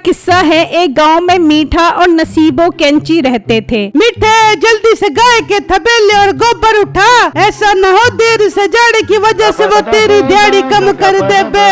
किस्सा है। एक गांव में मीठा और नसीबो कैंची रहते थे। मीठे जल्दी से गाय के थपेले और गोबर उठा, ऐसा न हो देर से जाड़े की वजह से वो तेरी दिहाड़ी कम कर दे बे।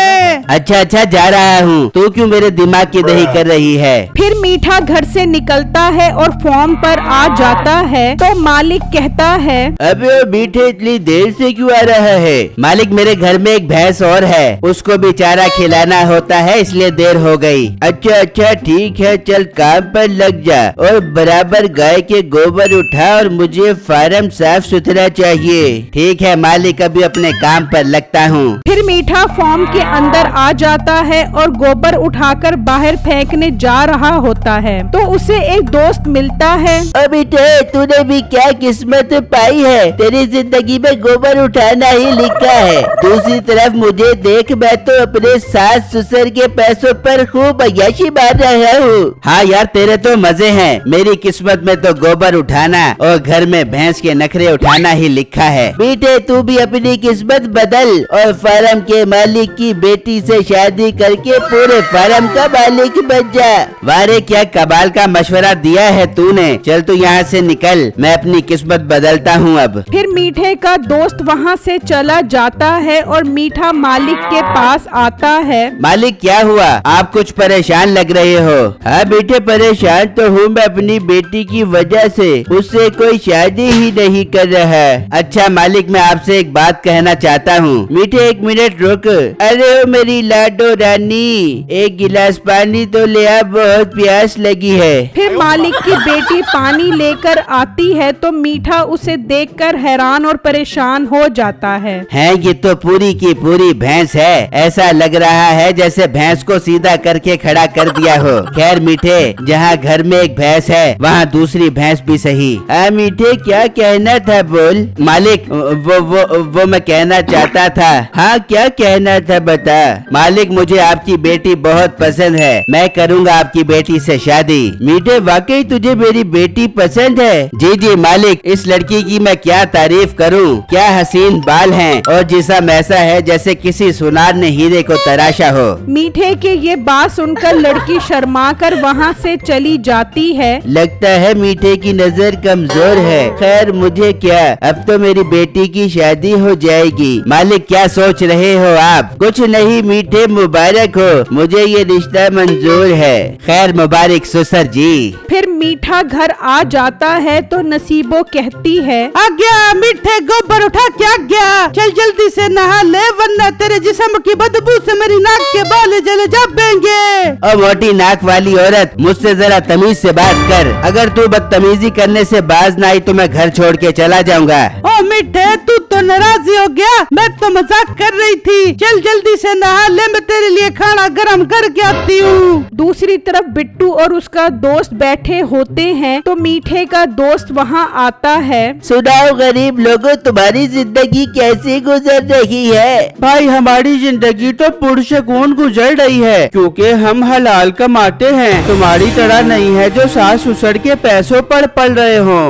अच्छा जा रहा हूँ, तू क्यों मेरे दिमाग की दही कर रही है? फिर मीठा घर से निकलता है और फॉर्म पर आ जाता है तो मालिक कहता है, अबे मीठे इतनी देर से क्यों आ रहा है? मालिक मेरे घर में एक भैंस और है, उसको भी चारा खिलाना होता है इसलिए देर हो गई। अच्छा ठीक है, चल काम पर लग जा और बराबर गाय के गोबर उठा और मुझे फार्म साफ सुथरा चाहिए। ठीक है मालिक, अभी अपने काम पर लगता हूँ। फिर मीठा फॉर्म के अंदर आ जाता है और गोबर उठाकर बाहर फेंकने जा रहा होता है तो उसे एक दोस्त मिलता है। मीठे तूने भी क्या किस्मत पाई है, तेरी जिंदगी में गोबर उठाना ही लिखा है। दूसरी तरफ मुझे देख, मैं तो अपने सास ससुर के पैसों पर खूब अय्याशी मार रहा हूँ। हाँ यार तेरे तो मजे हैं, मेरी किस्मत में तो गोबर उठाना और घर में भैंस के नखरे उठाना ही लिखा है। बेटे तू भी अपनी किस्मत बदल और फार्म के मालिक की बेटी से शादी करके पूरे फार्म का मालिक बन जा। वारे क्या कमाल का मशवरा दिया है तूने। चल तू यहाँ से निकल, मैं अपनी किस्मत बदलता हूँ अब। फिर मीठे का दोस्त वहाँ से चला जाता है और मीठा मालिक के पास आता है। मालिक क्या हुआ, आप कुछ परेशान लग रहे हो? हाँ बेटे परेशान तो हूँ मैं अपनी बेटी की वजह से, उससे कोई शादी ही नहीं कर रहा है। अच्छा मालिक मैं आपसे एक बात कहना चाहता हूँ। मीठे एक मिनट रुक। अरे ओ मेरी लाडो रानी, एक गिलास पानी तो ले आ, बहुत प्यास लगी है। फिर मालिक की बेटी पानी लेकर आती है तो मीठा उसे देखकर हैरान और परेशान हो जाता है। ये तो पूरी की पूरी भैंस है, ऐसा लग रहा है जैसे भैंस को सीधा करके खड़ा कर दिया हो। खैर मीठे, जहाँ घर में एक भैंस है वहाँ दूसरी भैंस भी सही। मीठे क्या कहना था बोल। मालिक वो मैं कहना चाहता था। हाँ क्या कहना था बता। मालिक मुझे आपकी बेटी बहुत पसंद है, मैं करूँगा आपकी बेटी से शादी। मीठे वाकई तुझे मेरी बेटी पसंद है? जी मालिक, इस लड़की की मैं क्या तारीफ करूँ, क्या हसीन बाल हैं और जिस्म ऐसा है जैसे किसी सुनार ने हीरे को तराशा हो। मीठे के ये बात सुनकर लड़की शर्माकर वहाँ से चली जाती है। लगता है मीठे की नजर कमजोर है। खैर मुझे क्या, अब तो मेरी बेटी की शादी हो जाएगी। मालिक क्या सोच रहे हो आप? कुछ नहीं मीठे, मुबारक हो, मुझे ये रिश्ता मंजूर है। खैर मुबारक ससुर जी। फिर मीठा घर आ जाता है तो नसीबो कहती है, आ गया मीठे, गोबर उठा के आ गया, चल जल्दी से नहा ले वरना तेरे जिस्म की बदबू से मेरी नाक के बाल जल जाएंगे। और मोटी नाक वाली औरत, मुझसे जरा तमीज से बात कर। अगर तू बदतमीजी करने से बाज ना आई तो मैं घर छोड़ के चला जाऊंगा। ओ मीठे तू तो नाराज हो गया, मैं तो मजाक कर रही थी। चल जल्दी से नहा ले, मैं तेरे लिए खाना गरम करके आती हूँ। दूसरी तरफ बिट्टू और उसका दोस्त बैठे होते हैं तो मीठे का दोस्त वहाँ आता है। सुनाओ गरीब लोगों, तुम्हारी जिंदगी कैसी गुजर रही है? भाई हमारी जिंदगी तो पुरसकून गुजर रही है क्योंकि हम हलाल कमाते हैं। तुम्हारी तरह नहीं है जो सास ससुर के पैसों पर पल रहे हो।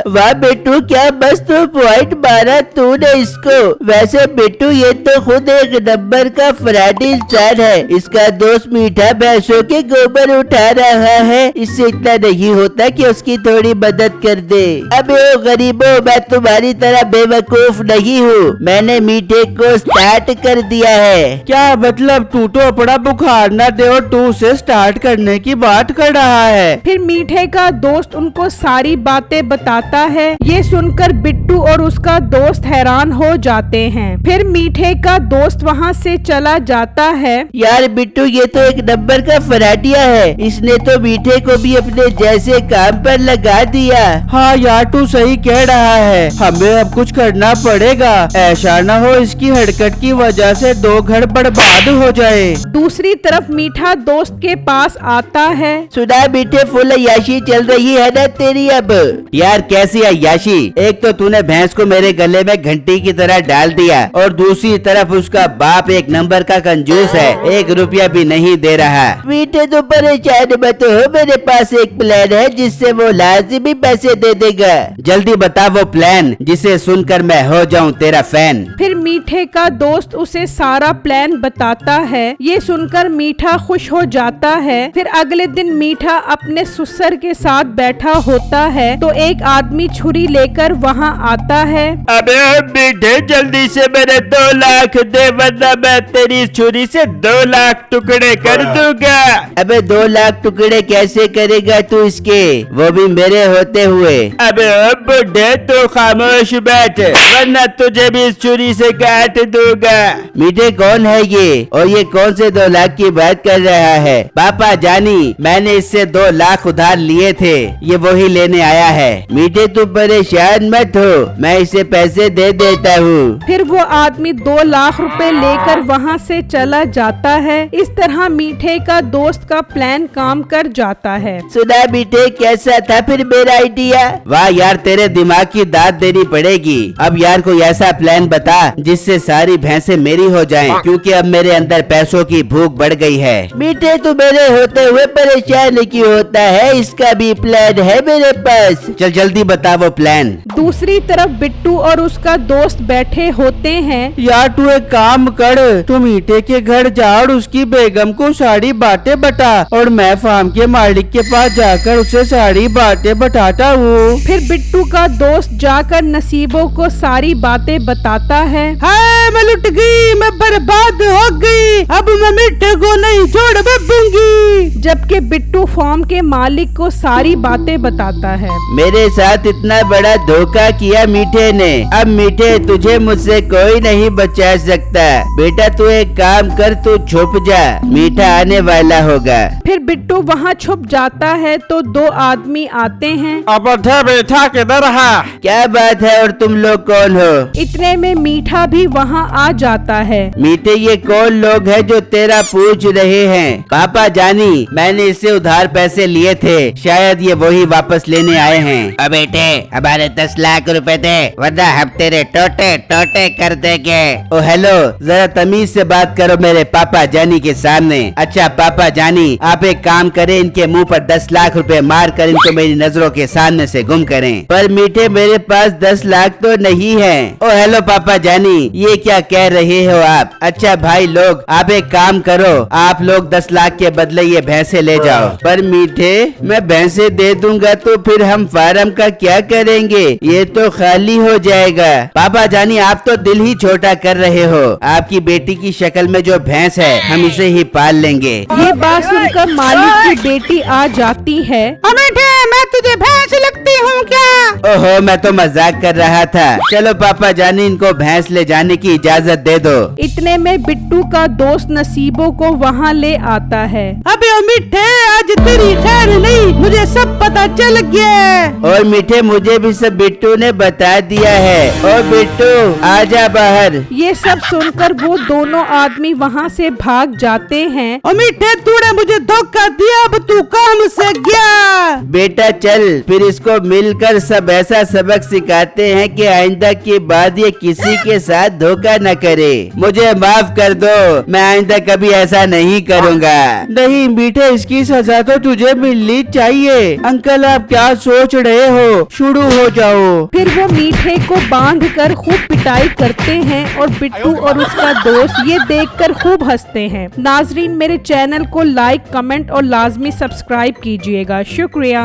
वाह बिट्टू, क्या मस्त पॉइंट मारा तूने इसको। वैसे बिट्टू ये तो खुद एक नंबर का फ्रॉडी इंसान है। इसका दोस्त मीठा भैंसों के गोबर उठा रहा है, इससे इतना नहीं होता कि उसकी थोड़ी मदद कर दे। अबे ओ गरीबों, मैं तुम्हारी तरह बेवकूफ नहीं हूँ, मैंने मीठे को स्टार्ट कर दिया है। क्या मतलब, तू तो अपना बुखार न दे और तू उसे स्टार्ट करने की बात कर रहा है। फिर मीठे का दोस्त उनको सारी बातें बताता है। ये सुनकर बिट्टू और उसका दोस्त हैरान हो जाते हैं। फिर मीठे का दोस्त वहाँ से चला जाता है। यार बिट्टू ये तो एक नंबर का फराटिया है, इसने तो मीठे को भी अपने जैसे काम पर लगा दिया। हाँ यार तू सही कह रहा है, हमें अब कुछ करना पड़ेगा, ऐसा न हो इसकी हरकत की वजह से दो घर बर्बाद हो जाए। दूसरी तरफ मीठा दोस्त के पास आता है। सुना मीठे, फुल अय्याशी चल रही है ना तेरी अब। यार कैसी अय्याशी, एक तो तूने भैंस को मेरे गले में घंटी की तरह डाल दिया और दूसरी तरफ उसका बाप एक नंबर का कंजूस है, 1 रुपया भी नहीं दे रहा। मीठे तुम परेशान मत हो, मेरे पास एक प्लान है जिससे वो लाजिमी पैसे दे देगा। जल्दी बता वो प्लान जिसे सुनकर मैं हो जाऊं तेरा फैन। फिर मीठे का दोस्त उसे सारा प्लान बताता है। ये सुनकर मीठा खुश हो जाता है। फिर अगले दिन मीठा अपने ससुर के साथ बैठा होता है तो एक आदमी छुरी लेकर वहाँ आता है। अबे मीठे जल्दी से मेरे 2 लाख दे, वरना मैं तेरी छुरी से 2 लाख टुकड़े कर दूंगा। अबे 2 लाख टुकड़े कैसे करेगा तू इसके, वो भी मेरे होते हुए। अबे बुढ़े तू खामोश बैठ, वरना तुझे भी इस छुरी से काट दूंगा। मीठे कौन है ये, और ये कौन से 2 लाख की बात कर रहा है? पापा जानी, मैंने इससे 2 लाख उधार लिए थे, ये वही लेने आया है। मीठे तू परेशान मत हो, मैं इसे पैसे दे देता हूँ। फिर वो आदमी 2 लाख रुपए लेकर वहाँ से चला जाता है। इस तरह मीठे का दोस्त का प्लान काम कर जाता है। सुना मीठे, कैसा था फिर मेरा आइडिया? वाह यार, तेरे दिमाग की दाद देनी पड़ेगी। अब यार कोई ऐसा प्लान बता जिससे सारी भैंसें मेरी हो जाएं, क्योंकि अब मेरे अंदर पैसों की भूख बढ़ गई है। मीठे तू मेरे होते हुए परेशान क्यों होता है, इसका भी प्लान है मेरे पास। चल जल्दी बता वो प्लान। दूसरी तरफ बिट्टू और उसका दोस्त बैठे होते हैं। यार तू एक काम कर, तू मीठे के घर जा और उसकी बेगम को सारी बातें बता, और मैं फार्म के मालिक के पास जाकर उसे सारी बातें बताता हूँ। फिर बिट्टू का दोस्त जाकर नसीबों को सारी बातें बताता है। हाय मैं लुट गई, मैं बर्बाद हो गई, अब मैं मीठे को नहीं छोड़ दूंगी। जबकि बिट्टू फार्म के मालिक को सारी बातें बताता है। मेरे साथ इतना बड़ा धोखा किया मीठे ने, अब मीठे तुझे मुझसे कोई नहीं बचा सकता। बेटा तू एक काम कर, तू छुप जा, मीठा आने वाला होगा। फिर बिट्टू वहाँ छुप जाता है तो 2 आदमी आते हैं। अब बैठा किधर है? क्या बात है, और तुम लोग कौन हो? इतने में मीठा भी वहाँ आ जाता है। मीठे ये कौन लोग हैं जो तेरा पूछ रहे हैं? पापा जानी, मैंने इससे उधार पैसे लिए थे, शायद ये वही वापस लेने आए हैं। अब बेटे हमारे 10 लाख रुपए दे, वरना हम तेरे टोटे टोटे कर देंगे। ओ हेलो, जरा तमीज से बात करो मेरे पापा जानी के सामने। अच्छा पापा जानी, आप एक काम करें, इनके मुंह पर 10 लाख रुपए मार कर इनको मेरी नजरों के सामने से गुम करें। पर मीठे मेरे पास 10 लाख तो नहीं है। ओ हेलो पापा जानी, ये क्या कह रहे हो आप? अच्छा भाई लोग, आप एक काम करो, आप लोग 10 लाख के बदले ये भैंसे ले जाओ। पर मीठे, मैं भैंसे दे दूंगा तो फिर हम फार्म का क्या करेंगे? ये तो खाली हो जाएगा। पापा जानी, आप तो दिल ही छोटा कर रहे हो। आपकी बेटी की शक्ल में जो भैंस है, हम इसे ही पाल लेंगे। ये बात सुनकर मालिक की बेटी आ जाती है। मीठे, मैं तुझे भैंस लगती हूँ क्या? ओहो, मैं तो मजाक कर रहा था। चलो पापा जानी, इनको भैंस ले जाने की इजाजत दे दो। इतने में बिट्टू का दोस्त नसीबों को वहाँ ले आता है। अबे ओ मीठे, आज तेरी खैर नहीं, मुझे सब पता चल गया। और मीठे, मुझे भी सब बिट्टू ने बता दिया है। और बिट्टू आजा बाहर। ये सब सुनकर वो दोनों आदमी वहाँ से भाग जाते हैं। ओ मीठे, तूने मुझे धोखा दिया, अब तू काम से गया। बेटा चल, फिर इसको मिलकर सब ऐसा सबक सिखाते हैं कि आइंदा के बाद ये किसी के साथ धोखा न करे। मुझे माफ कर दो, मैं आइंदा कभी ऐसा नहीं करूँगा। नहीं मीठे, इसकी सजा तो तुझे मिलनी चाहिए। अंकल आप क्या सोच रहे हो? शुरू हो जाओ। फिर वो मीठे को बांधकर खूब पिटाई करते हैं और बिट्टू और उसका दोस्त ये देखकर खूब हंसते हैं। नाजरीन, मेरे चैनल को लाइक, कमेंट और लाजमी सब्सक्राइब कीजिएगा। शुक्रिया।